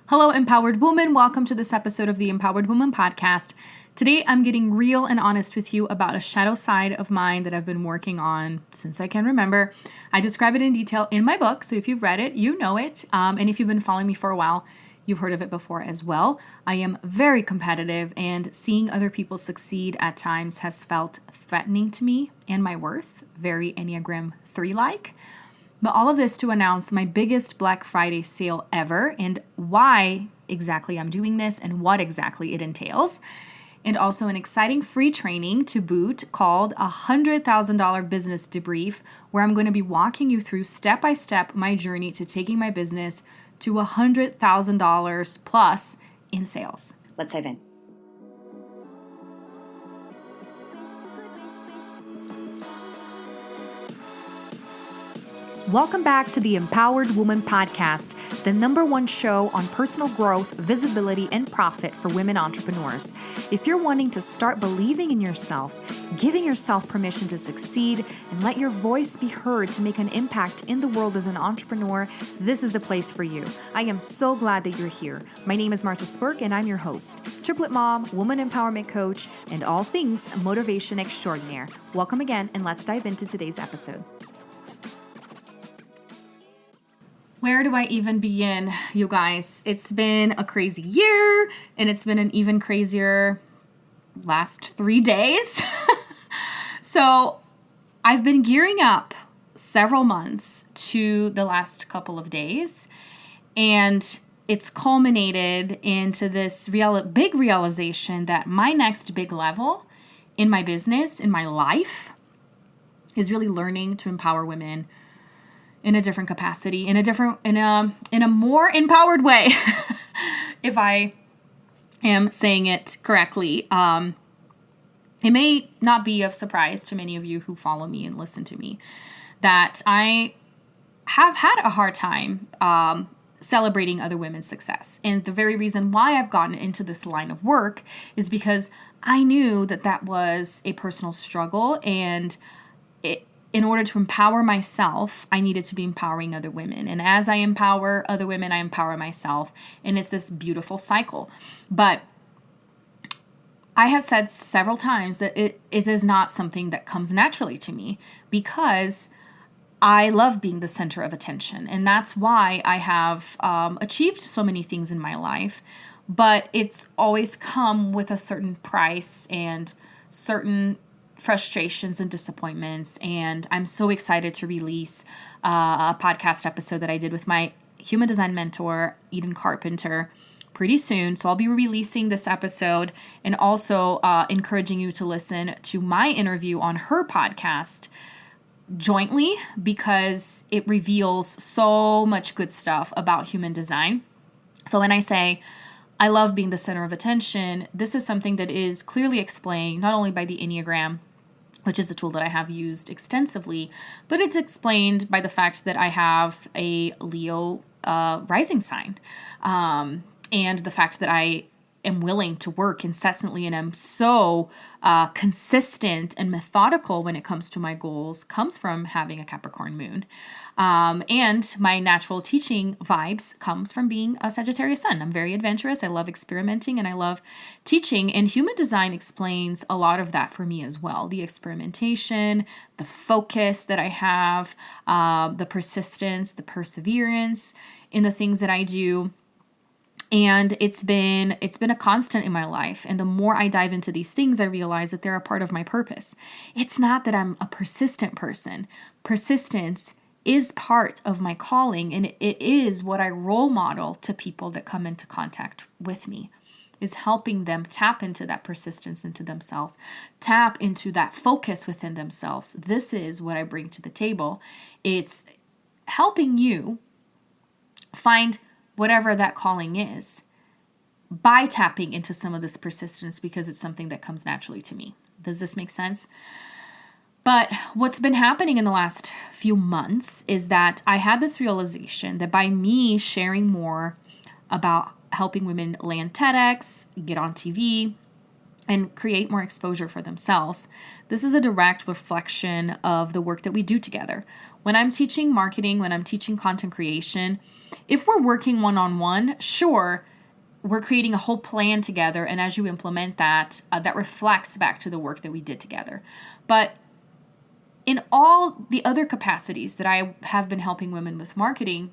Hello, Empowered Woman. Welcome to this episode of the Empowered Woman podcast. Today, I'm getting real and honest with you about a shadow side of mine that I've been working on since I can remember. I describe it in detail in my book, so if you've read it, you know it. And if you've been following me for a while, you've heard of it before as well. I am very competitive, and seeing other people succeed at times has felt threatening to me and my worth, very Enneagram 3-like. But all of this to announce my biggest Black Friday sale ever and why exactly I'm doing this and what exactly it entails. And also an exciting free training to boot called $100,000 Business Debrief, where I'm going to be walking you through step by step my journey to taking my business to $100,000 plus in sales. Let's dive in. Welcome back to the Empowered Woman podcast, the #1 show on personal growth, visibility, and profit for women entrepreneurs. If you're wanting to start believing in yourself, giving yourself permission to succeed, and let your voice be heard to make an impact in the world as an entrepreneur, this is the place for you. I am so glad that you're here. My name is Marta Spurk, and I'm your host, triplet mom, woman empowerment coach, and all things motivation extraordinaire. Welcome again, and let's dive into today's episode. Where do I even begin, you guys? It's been a crazy year, and it's been an even crazier last 3 days. So I've been gearing up several months to the last couple of days, and it's culminated into this big realization that my next big level in my business, in my life, is really learning to empower women in a different capacity, in a more empowered way, if I am saying it correctly. It may not be of surprise to many of you who follow me and listen to me that I have had a hard time celebrating other women's success. And the very reason why I've gotten into this line of work is because I knew that that was a personal struggle, and in order to empower myself, I needed to be empowering other women. And as I empower other women, I empower myself. And it's this beautiful cycle. But I have said several times that it is not something that comes naturally to me, because I love being the center of attention. And that's why I have achieved so many things in my life. But it's always come with a certain price and certain frustrations and disappointments. And I'm so excited to release a podcast episode that I did with my human design mentor, Eden Carpenter, pretty soon. So I'll be releasing this episode and also encouraging you to listen to my interview on her podcast jointly, because it reveals so much good stuff about human design. So when I say I love being the center of attention, this is something that is clearly explained not only by the Enneagram, which is a tool that I have used extensively, but it's explained by the fact that I have a Leo rising sign, and the fact that I am willing to work incessantly and am so consistent and methodical when it comes to my goals comes from having a Capricorn moon. And my natural teaching vibes comes from being a Sagittarius sun. I'm very adventurous. I love experimenting and I love teaching. And human design explains a lot of that for me as well. The experimentation, the focus that I have, the persistence, the perseverance in the things that I do. And it's been a constant in my life. And the more I dive into these things, I realize that they're a part of my purpose. It's not that I'm a persistent person. Persistence is part of my calling, and it is what I role model to people that come into contact with me, is helping them tap into that persistence into themselves, tap into that focus within themselves. This is what I bring to the table. It's helping you find whatever that calling is by tapping into some of this persistence, because it's something that comes naturally to me. Does this make sense? But what's been happening in the last few months is that I had this realization that by me sharing more about helping women land TEDx, get on TV, and create more exposure for themselves, this is a direct reflection of the work that we do together. When I'm teaching marketing, when I'm teaching content creation, if we're working one-on-one, sure, we're creating a whole plan together. And as you implement that, that reflects back to the work that we did together. But in all the other capacities that I have been helping women with marketing,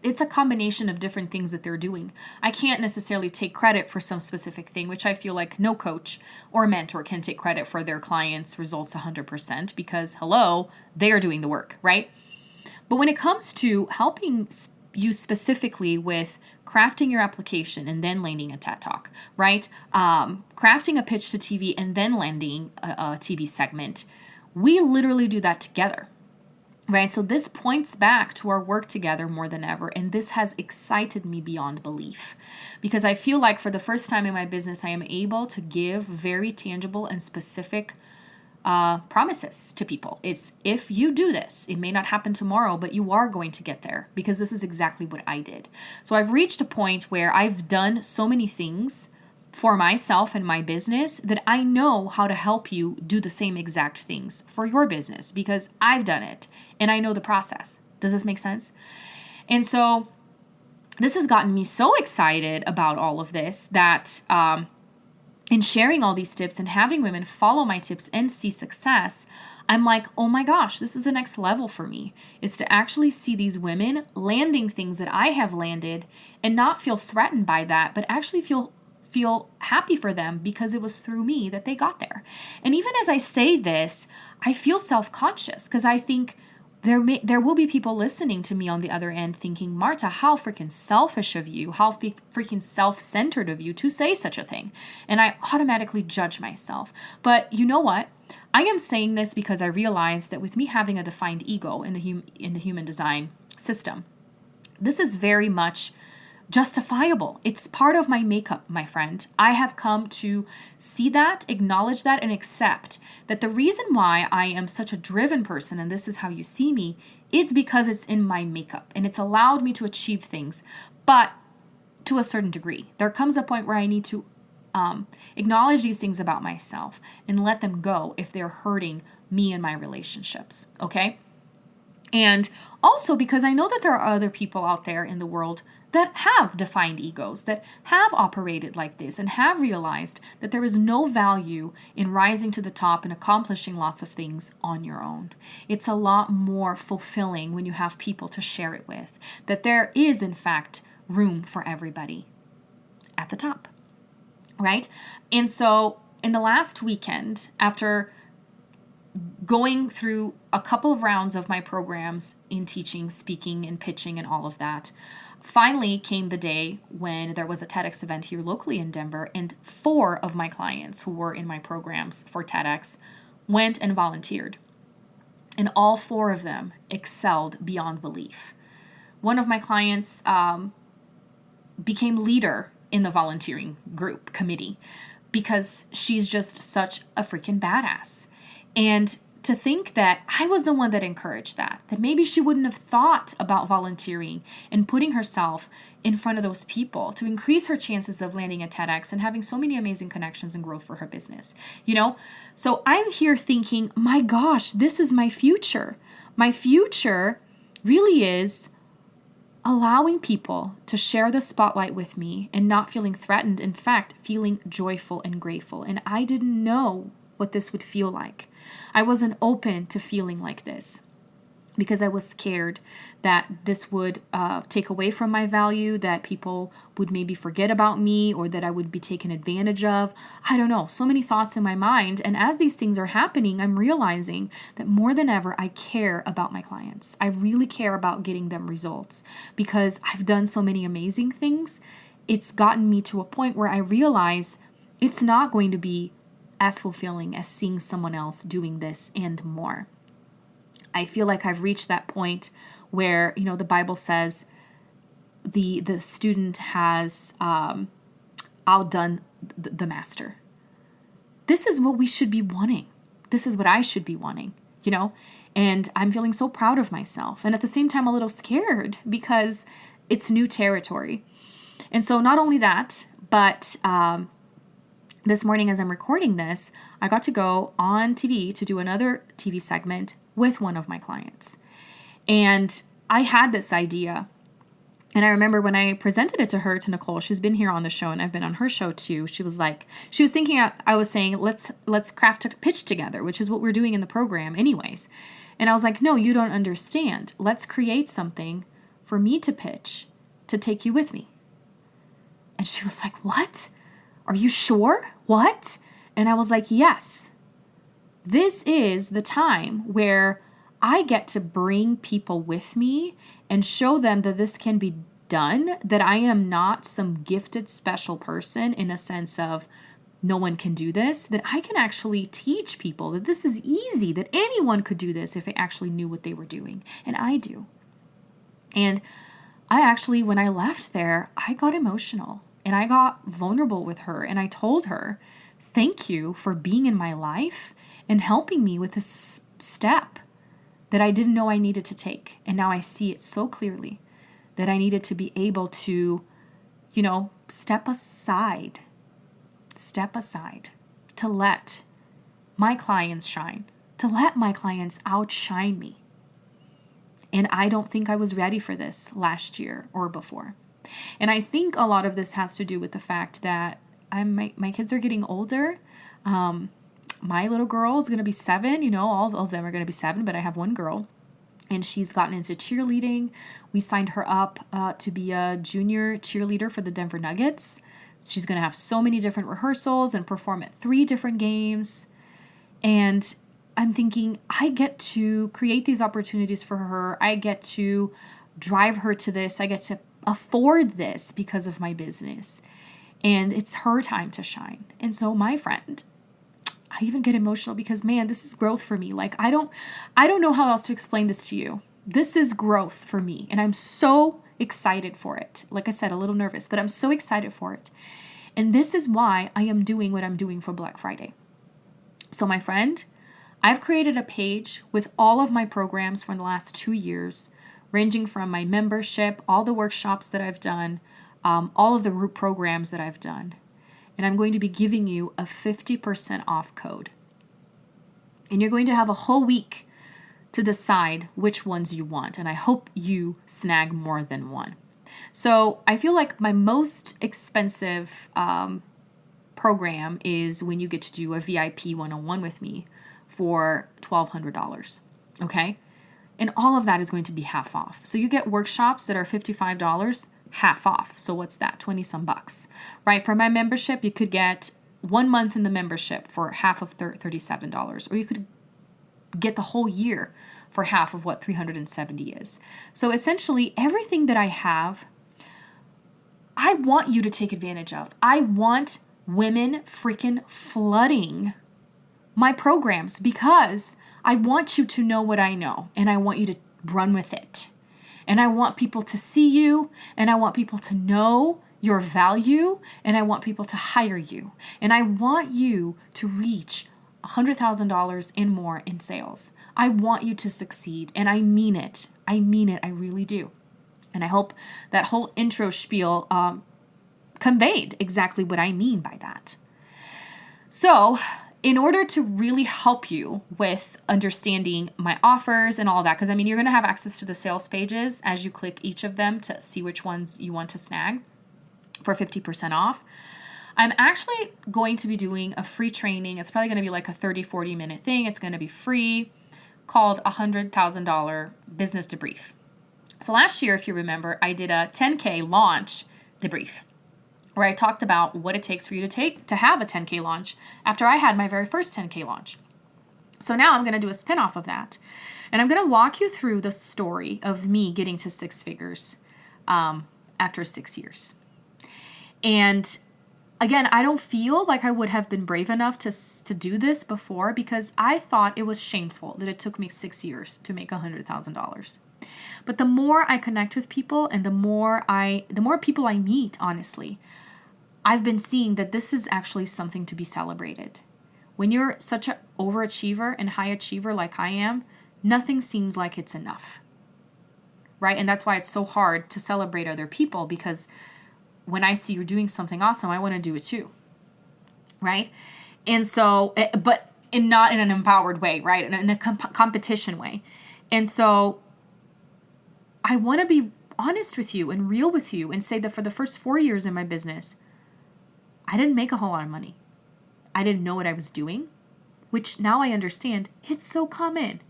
it's a combination of different things that they're doing. I can't necessarily take credit for some specific thing, which I feel like no coach or mentor can take credit for their clients' results 100% because, hello, they are doing the work, right? But when it comes to helping you specifically with crafting your application and then landing a TED Talk, right? Crafting a pitch to TV and then landing a TV segment, we literally do that together. Right? So this points back to our work together more than ever. And this has excited me beyond belief because I feel like for the first time in my business, I am able to give very tangible and specific promises to people. It's if you do this, it may not happen tomorrow, but you are going to get there because this is exactly what I did. So I've reached a point where I've done so many things for myself and my business that I know how to help you do the same exact things for your business because I've done it and I know the process. Does this make sense? And so this has gotten me so excited about all of this that in sharing all these tips and having women follow my tips and see success, I'm like, oh my gosh, this is the next level for me. It's to actually see these women landing things that I have landed and not feel threatened by that, but actually feel happy for them because it was through me that they got there. And even as I say this, I feel self-conscious because I think there will be people listening to me on the other end thinking, Marta, how freaking selfish of you, how freaking self-centered of you to say such a thing. And I automatically judge myself. But you know what? I am saying this because I realized that with me having a defined ego in the human design system, this is very much justifiable. It's part of my makeup, my friend. I have come to see that, acknowledge that, and accept that the reason why I am such a driven person, and this is how you see me, is because it's in my makeup and it's allowed me to achieve things, but to a certain degree. There comes a point where I need to acknowledge these things about myself and let them go if they're hurting me and my relationships, okay? And also because I know that there are other people out there in the world that have defined egos, that have operated like this and have realized that there is no value in rising to the top and accomplishing lots of things on your own. It's a lot more fulfilling when you have people to share it with, that there is in fact room for everybody at the top, right? And so in the last weekend, after going through a couple of rounds of my programs in teaching, speaking, and pitching and all of that, finally came the day when there was a TEDx event here locally in Denver, and 4 of my clients who were in my programs for TEDx went and volunteered. And all 4 of them excelled beyond belief. One of my clients became leader in the volunteering group committee because she's just such a freaking badass. And to think that I was the one that encouraged that maybe she wouldn't have thought about volunteering and putting herself in front of those people to increase her chances of landing at TEDx and having so many amazing connections and growth for her business, you know? So I'm here thinking, my gosh, this is my future. My future really is allowing people to share the spotlight with me and not feeling threatened. In fact, feeling joyful and grateful. And I didn't know what this would feel like. I wasn't open to feeling like this because I was scared that this would take away from my value, that people would maybe forget about me, or that I would be taken advantage of. I don't know, so many thoughts in my mind. And as these things are happening, I'm realizing that more than ever, I care about my clients. I really care about getting them results because I've done so many amazing things. It's gotten me to a point where I realize it's not going to be as fulfilling as seeing someone else doing this and more. I feel like I've reached that point where, you know, the Bible says the student has outdone the master. This is what we should be wanting. This is what I should be wanting, you know, and I'm feeling so proud of myself. And at the same time, a little scared because it's new territory. And so not only that, but this morning as I'm recording this, I got to go on TV to do another TV segment with one of my clients. And I had this idea And I remember when I presented it to her, to Nicole, she's been here on the show and I've been on her show too. She was thinking, I was saying, let's craft a pitch together, which is what we're doing in the program anyways. And I was like, no, you don't understand. Let's create something for me to pitch to take you with me. And she was like, what? Are you sure? What? And I was like, yes. This is the time where I get to bring people with me and show them that this can be done, that I am not some gifted special person in a sense of no one can do this, that I can actually teach people that this is easy, that anyone could do this if they actually knew what they were doing. And I do. And I actually, when I left there, I got emotional and I got vulnerable with her. And I told her, thank you for being in my life and helping me with this step that I didn't know I needed to take. And now I see it so clearly that I needed to be able to, step aside to let my clients shine, to let my clients outshine me. And I don't think I was ready for this last year or before. And I think a lot of this has to do with the fact that my kids are getting older. My little girl is going to be 7, all of them are going to be 7, but I have one girl and she's gotten into cheerleading. We signed her up to be a junior cheerleader for the Denver Nuggets. She's going to have so many different rehearsals and perform at 3 different games. And I'm thinking, I get to create these opportunities for her. I get to drive her to this. I get to afford this because of my business. And it's her time to shine. And so my friend, I even get emotional because, man, this is growth for me. Like, I don't know how else to explain this to you. This is growth for me. And I'm so excited for it. Like I said, a little nervous, but I'm so excited for it. And this is why I am doing what I'm doing for Black Friday. So my friend, I've created a page with all of my programs from the last 2 years, ranging from my membership, all the workshops that I've done, all of the group programs that I've done. And I'm going to be giving you a 50% off code. And you're going to have a whole week to decide which ones you want. And I hope you snag more than one. So I feel like my most expensive program is when you get to do a VIP one-on-one with me for $1,200. Okay? And all of that is going to be half off. So you get workshops that are $55, half off. So what's that? 20 some bucks, right? For my membership, you could get 1 month in the membership for half of $37, or you could get the whole year for half of what 370 is. So essentially everything that I have, I want you to take advantage of. I want women freaking flooding my programs because I want you to know what I know and I want you to run with it. And I want people to see you, and I want people to know your value, and I want people to hire you. And I want you to reach $100,000 and more in sales. I want you to succeed, and I mean it. I mean it. I really do. And I hope that whole intro spiel conveyed exactly what I mean by that. So, in order to really help you with understanding my offers and all that, because you're going to have access to the sales pages as you click each of them to see which ones you want to snag for 50% off. I'm actually going to be doing a free training. It's probably going to be like a 30-40 minute thing. It's going to be free, called $100,000 Business Debrief. So last year, if you remember, I did a 10K launch debrief, where I talked about what it takes for you to have a 10K launch after I had my very first 10K launch. So now I'm going to do a spin-off of that. And I'm going to walk you through the story of me getting to 6 figures after 6 years. And again, I don't feel like I would have been brave enough to do this before because I thought it was shameful that it took me 6 years to make $100,000. But the more I connect with people and the more people I meet, honestly, I've been seeing that this is actually something to be celebrated. When you're such an overachiever and high achiever like I am, nothing seems like it's enough, right? And that's why it's so hard to celebrate other people, because when I see you're doing something awesome, I want to do it too, right? And so, but not in an empowered way, right? In a competition way. And so I want to be honest with you and real with you and say that for the first 4 years in my business, I didn't make a whole lot of money. I didn't know what I was doing, which now I understand it's so common.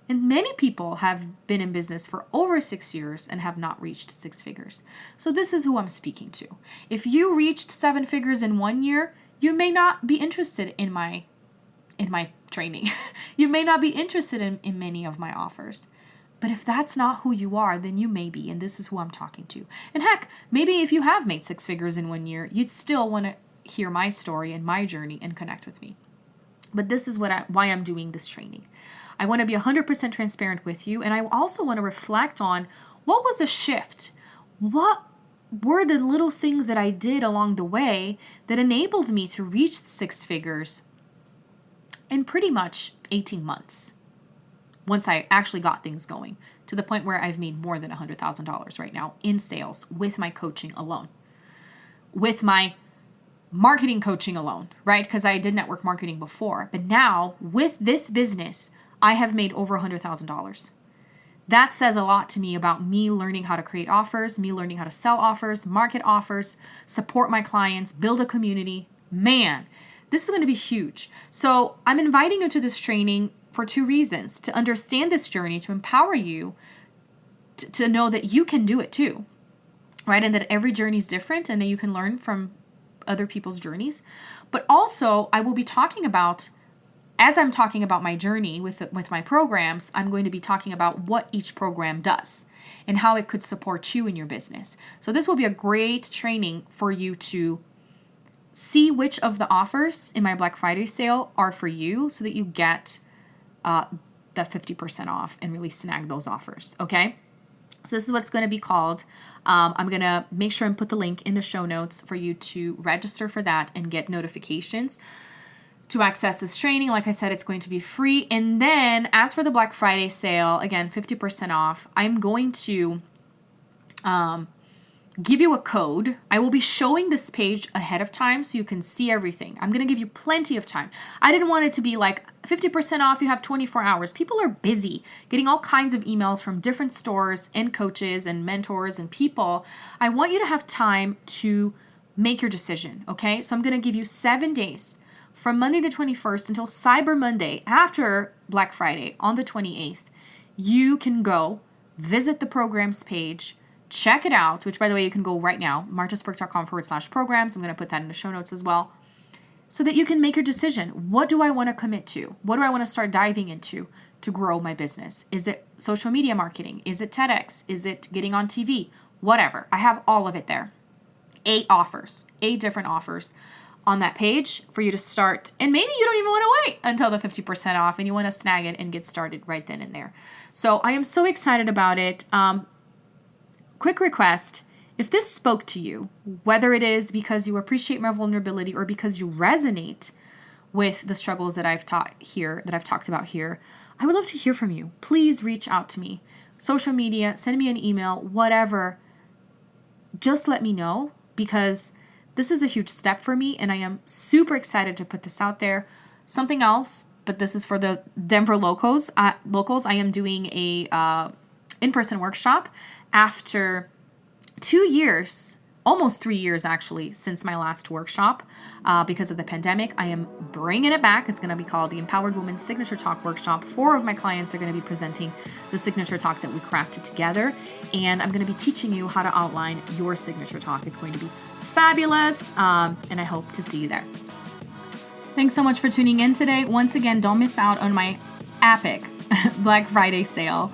And many people have been in business for over 6 years and have not reached 6 figures. So this is who I'm speaking to. If you reached 7 figures in 1 year, you may not be interested in my training. You may not be interested in many of my offers. But if that's not who you are, then you may be, and this is who I'm talking to. And heck, maybe if you have made 6 figures in 1 year, you'd still want to hear my story and my journey and connect with me. But this is why I'm doing this training. I want to be 100% transparent with you, and I also want to reflect on what was the shift? What were the little things that I did along the way that enabled me to reach 6 figures in pretty much 18 months? Once I actually got things going to the point where I've made more than $100,000 right now in sales with my coaching alone, with my marketing coaching alone, right? Because I did network marketing before, but now with this business, I have made over $100,000. That says a lot to me about me learning how to create offers, me learning how to sell offers, market offers, support my clients, build a community. Man, this is going to be huge. So I'm inviting you to this training for 2 reasons: to understand this journey, to empower you to know that you can do it too, right? And that every journey is different and that you can learn from other people's journeys. But also, I will be talking about, as I'm talking about my journey with my programs, I'm going to be talking about what each program does and how it could support you in your business. So this will be a great training for you to see which of the offers in my Black Friday sale are for you so that you get the 50% off and really snag those offers, okay? So this is what's going to be called. I'm going to make sure and put the link in the show notes for you to register for that and get notifications to access this training. Like I said, it's going to be free. And then as for the Black Friday sale, again, 50% off, I'm going to give you a code. I will be showing this page ahead of time so you can see everything. I'm going to give you plenty of time. I didn't want it to be like 50% off, you have 24 hours. People are busy getting all kinds of emails from different stores and coaches and mentors and people. I want you to have time to make your decision, okay? So I'm going to give you 7 days from Monday the 21st until Cyber Monday after Black Friday on the 28th. You can go visit the programs page, check it out, which by the way, you can go right now, martasburg.com/programs. I'm going to put that in the show notes as well, so that you can make your decision. What do I want to commit to? What do I want to start diving into to grow my business? Is it social media marketing? Is it TEDx? Is it getting on TV? Whatever. I have all of it there. 8 different offers on that page for you to start. And maybe you don't even want to wait until the 50% off and you want to snag it and get started right then and there. So I am so excited about it. Quick request, if this spoke to you, whether it is because you appreciate my vulnerability or because you resonate with the struggles that I've talked about here, I would love to hear from you. Please reach out to me. Social media, send me an email, whatever. Just let me know, because this is a huge step for me and I am super excited to put this out there. Something else, but this is for the Denver locals. I am doing a in-person workshop after 2 years, almost 3 years actually, since my last workshop because of the pandemic. I am bringing it back. It's going to be called the Empowered Woman Signature Talk Workshop. 4 of my clients are going to be presenting the signature talk that we crafted together, and I'm going to be teaching you how to outline your signature talk. It's going to be fabulous, and I hope to see you there. Thanks so much for tuning in today. Once again, don't miss out on my epic Black Friday sale.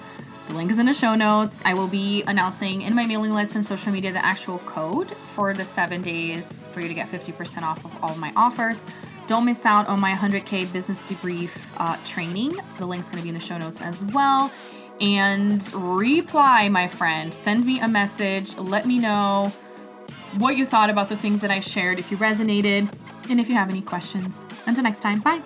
The link is in the show notes. I will be announcing in my mailing list and social media the actual code for the 7 days for you to get 50% off of all of my offers. Don't miss out on my 100K Business Debrief training. The link's going to be in the show notes as well. And reply, my friend. Send me a message. Let me know what you thought about the things that I shared, if you resonated, and if you have any questions. Until next time, bye.